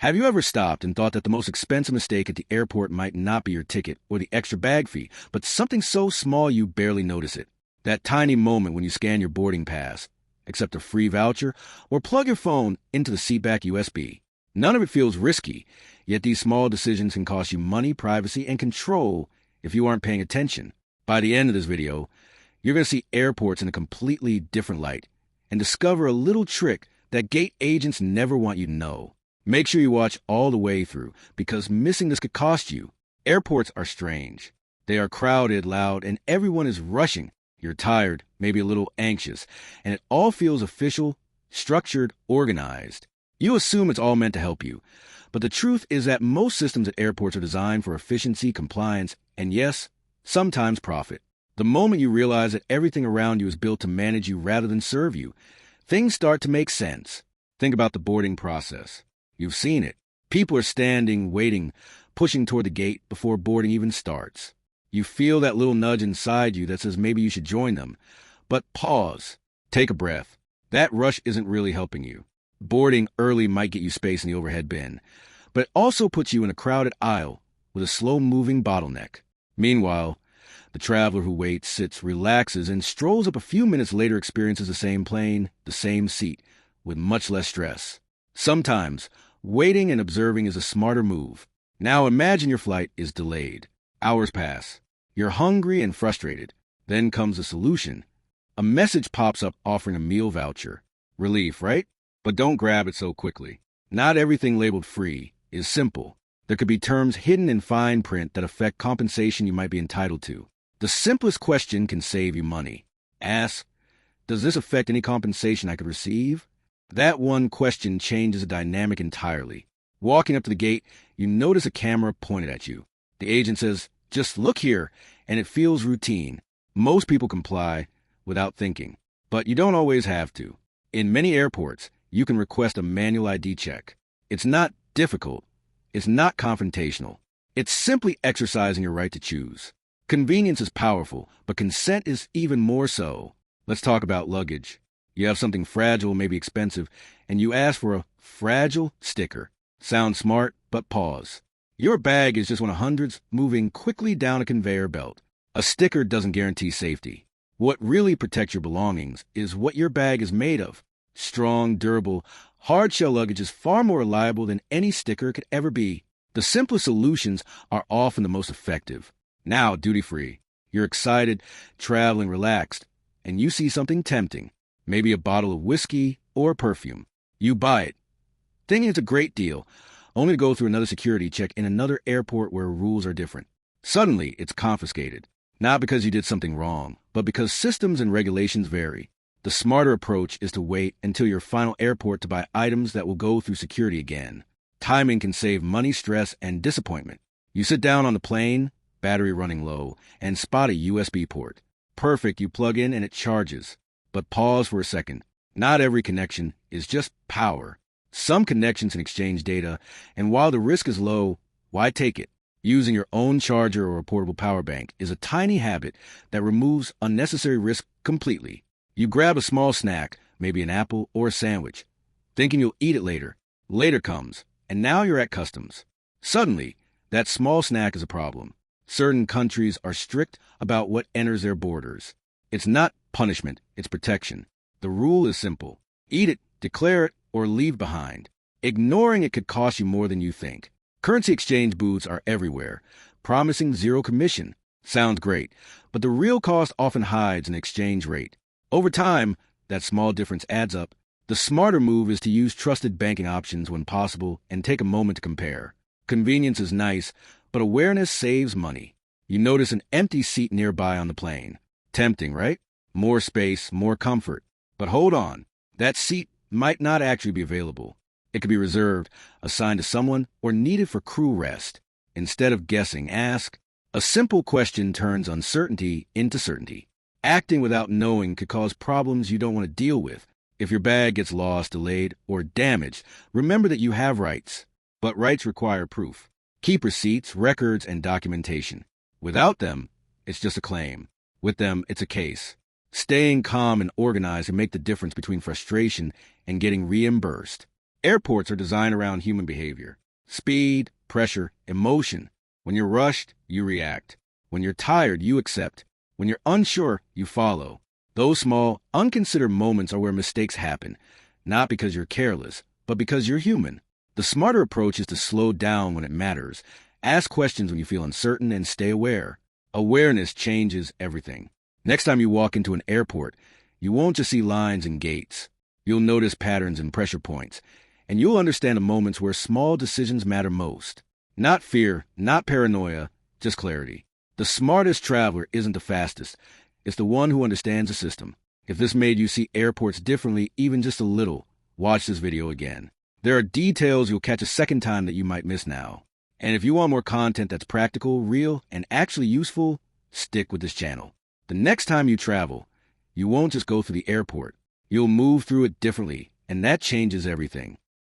Have you ever stopped and thought that the most expensive mistake at the airport might not be your ticket or the extra bag fee, but something so small you barely notice it? That tiny moment when you scan your boarding pass, accept a free voucher, or plug your phone into the seatback USB. None of it feels risky, yet these small decisions can cost you money, privacy, and control if you aren't paying attention. By the end of this video, you're going to see airports in a completely different light and discover a little trick that gate agents never want you to know. Make sure you watch all the way through, because missing this could cost you. Airports are strange. They are crowded, loud, and everyone is rushing. You're tired, maybe a little anxious, and it all feels official, structured, organized. You assume it's all meant to help you, but the truth is that most systems at airports are designed for efficiency, compliance, and yes, sometimes profit. The moment you realize that everything around you is built to manage you rather than serve you, things start to make sense. Think about the boarding process. You've seen it. People are standing, waiting, pushing toward the gate before boarding even starts. You feel that little nudge inside you that says maybe you should join them. But pause. Take a breath. That rush isn't really helping you. Boarding early might get you space in the overhead bin, but it also puts you in a crowded aisle with a slow-moving bottleneck. Meanwhile, the traveler who waits, sits, relaxes, and strolls up a few minutes later experiences the same plane, the same seat, with much less stress. Sometimes, waiting and observing is a smarter move. Now imagine your flight is delayed. Hours pass. You're hungry and frustrated. Then comes the solution. A message pops up offering a meal voucher. Relief, right? But don't grab it so quickly. Not everything labeled free is simple. There could be terms hidden in fine print that affect compensation you might be entitled to. The simplest question can save you money. Ask, does this affect any compensation I could receive? That one question changes the dynamic entirely. Walking up to the gate, you notice a camera pointed at you. The agent says, just look here, and it feels routine. Most people comply without thinking, but you don't always have to. In many airports, you can request a manual ID check. It's not difficult. It's not confrontational. It's simply exercising your right to choose. Convenience is powerful, but consent is even more so. Let's talk about luggage. You have something fragile, maybe expensive, and you ask for a fragile sticker. Sounds smart, but pause. Your bag is just one of hundreds moving quickly down a conveyor belt. A sticker doesn't guarantee safety. What really protects your belongings is what your bag is made of. Strong, durable, hard-shell luggage is far more reliable than any sticker could ever be. The simplest solutions are often the most effective. Now, duty-free. You're excited, traveling, relaxed, and you see something tempting. Maybe a bottle of whiskey or perfume. You buy it, thinking it's a great deal, only to go through another security check in another airport where rules are different. Suddenly, it's confiscated. Not because you did something wrong, but because systems and regulations vary. The smarter approach is to wait until your final airport to buy items that will go through security again. Timing can save money, stress, and disappointment. You sit down on the plane, battery running low, and spot a USB port. Perfect, you plug in and it charges. But pause for a second. Not every connection is just power. Some connections can exchange data, and while the risk is low, why take it? Using your own charger or a portable power bank is a tiny habit that removes unnecessary risk completely. You grab a small snack, maybe an apple or a sandwich, thinking you'll eat it later. Later comes, and now you're at customs. Suddenly, that small snack is a problem. Certain countries are strict about what enters their borders. It's not punishment, it's protection. The rule is simple. Eat it, declare it, or leave behind. Ignoring it could cost you more than you think. Currency exchange booths are everywhere, promising zero commission. Sounds great, but the real cost often hides in exchange rate. Over time, that small difference adds up. The smarter move is to use trusted banking options when possible and take a moment to compare. Convenience is nice, but awareness saves money. You notice an empty seat nearby on the plane. Tempting, right? More space, more comfort. But hold on. That seat might not actually be available. It could be reserved, assigned to someone, or needed for crew rest. Instead of guessing, ask. A simple question turns uncertainty into certainty. Acting without knowing could cause problems you don't want to deal with. If your bag gets lost, delayed, or damaged, remember that you have rights. But rights require proof. Keep receipts, records, and documentation. Without them, it's just a claim. With them, it's a case. Staying calm and organized can make the difference between frustration and getting reimbursed. Airports are designed around human behavior. Speed, pressure, emotion. When you're rushed, you react. When you're tired, you accept. When you're unsure, you follow. Those small, unconsidered moments are where mistakes happen, not because you're careless, but because you're human. The smarter approach is to slow down when it matters. Ask questions when you feel uncertain and stay aware. Awareness changes everything. Next time you walk into an airport, you won't just see lines and gates. You'll notice patterns and pressure points, and you'll understand the moments where small decisions matter most. Not fear, not paranoia, just clarity. The smartest traveler isn't the fastest. It's the one who understands the system. If this made you see airports differently, even just a little, watch this video again. There are details you'll catch a second time that you might miss now. And if you want more content that's practical, real, and actually useful, stick with this channel. The next time you travel, you won't just go through the airport. You'll move through it differently, and that changes everything.